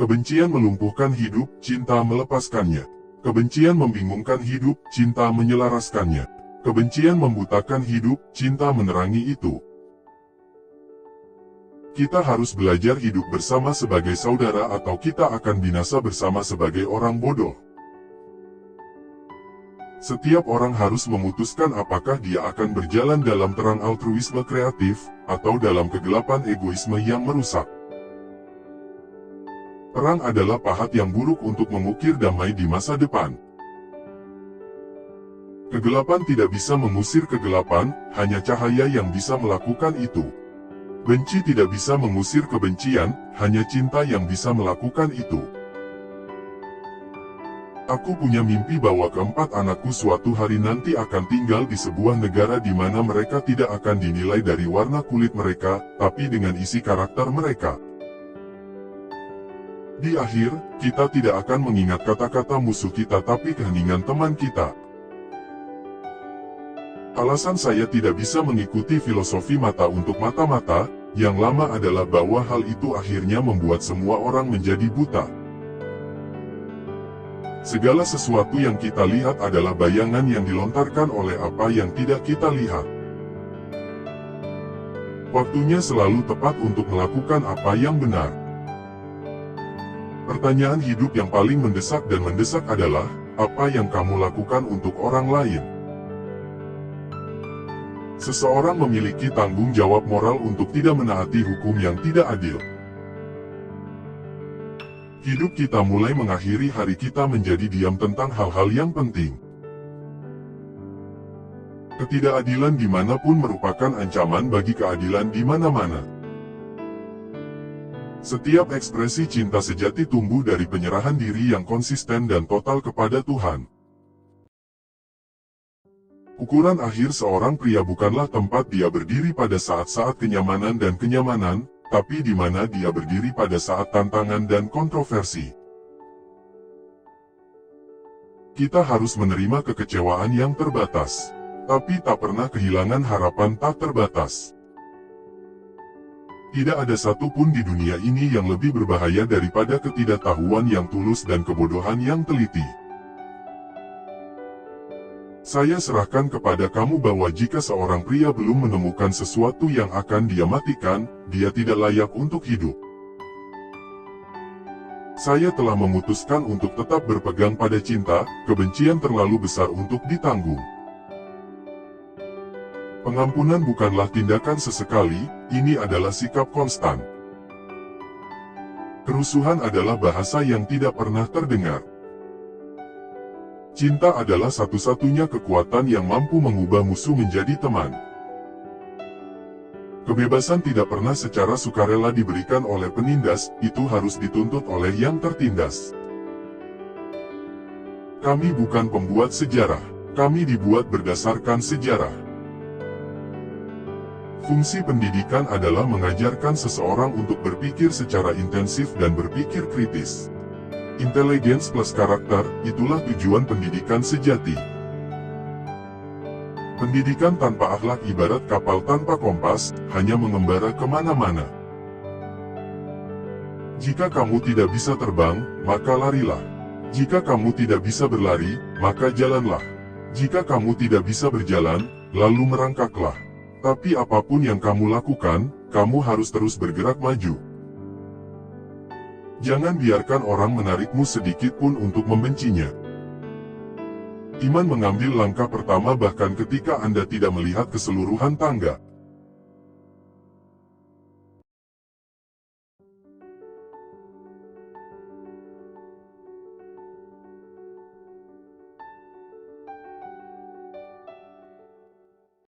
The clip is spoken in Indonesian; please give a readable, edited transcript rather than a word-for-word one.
Kebencian melumpuhkan hidup, cinta melepaskannya. Kebencian membingungkan hidup, cinta menyelaraskannya. Kebencian membutakan hidup, cinta menerangi itu. Kita harus belajar hidup bersama sebagai saudara atau kita akan binasa bersama sebagai orang bodoh. Setiap orang harus memutuskan apakah dia akan berjalan dalam terang altruisme kreatif, atau dalam kegelapan egoisme yang merusak. Perang adalah pahat yang buruk untuk mengukir damai di masa depan. Kegelapan tidak bisa mengusir kegelapan, hanya cahaya yang bisa melakukan itu. Benci tidak bisa mengusir kebencian, hanya cinta yang bisa melakukan itu. Aku punya mimpi bahwa keempat anakku suatu hari nanti akan tinggal di sebuah negara di mana mereka tidak akan dinilai dari warna kulit mereka, tapi dengan isi karakter mereka. Di akhir, kita tidak akan mengingat kata-kata musuh kita tapi keheningan teman kita. Alasan saya tidak bisa mengikuti filosofi mata untuk mata-mata, yang lama adalah bahwa hal itu akhirnya membuat semua orang menjadi buta. Segala sesuatu yang kita lihat adalah bayangan yang dilontarkan oleh apa yang tidak kita lihat. Waktunya selalu tepat untuk melakukan apa yang benar. Pertanyaan hidup yang paling mendesak dan mendesak adalah, apa yang kamu lakukan untuk orang lain? Seseorang memiliki tanggung jawab moral untuk tidak menaati hukum yang tidak adil. Hidup kita mulai mengakhiri hari kita menjadi diam tentang hal-hal yang penting. Ketidakadilan dimanapun merupakan ancaman bagi keadilan di mana-mana. Setiap ekspresi cinta sejati tumbuh dari penyerahan diri yang konsisten dan total kepada Tuhan. Ukuran akhir seorang pria bukanlah tempat dia berdiri pada saat-saat kenyamanan dan kenyamanan, tapi di mana dia berdiri pada saat tantangan dan kontroversi. Kita harus menerima kekecewaan yang terbatas, tapi tak pernah kehilangan harapan tak terbatas. Tidak ada satupun di dunia ini yang lebih berbahaya daripada ketidaktahuan yang tulus dan kebodohan yang teliti. Saya serahkan kepada kamu bahwa jika seorang pria belum menemukan sesuatu yang akan dia matikan, dia tidak layak untuk hidup. Saya telah memutuskan untuk tetap berpegang pada cinta, kebencian terlalu besar untuk ditanggung. Pengampunan bukanlah tindakan sesekali, ini adalah sikap konstan. Kerusuhan adalah bahasa yang tidak pernah terdengar. Cinta adalah satu-satunya kekuatan yang mampu mengubah musuh menjadi teman. Kebebasan tidak pernah secara sukarela diberikan oleh penindas, itu harus dituntut oleh yang tertindas. Kami bukan pembuat sejarah, kami dibuat berdasarkan sejarah. Fungsi pendidikan adalah mengajarkan seseorang untuk berpikir secara intensif dan berpikir kritis. Intelligence plus karakter, itulah tujuan pendidikan sejati. Pendidikan tanpa akhlak ibarat kapal tanpa kompas, hanya mengembara kemana-mana. Jika kamu tidak bisa terbang, maka larilah. Jika kamu tidak bisa berlari, maka jalanlah. Jika kamu tidak bisa berjalan, lalu merangkaklah. Tapi apapun yang kamu lakukan, kamu harus terus bergerak maju. Jangan biarkan orang menarikmu sedikit pun untuk membencinya. Iman mengambil langkah pertama bahkan ketika Anda tidak melihat keseluruhan tangga.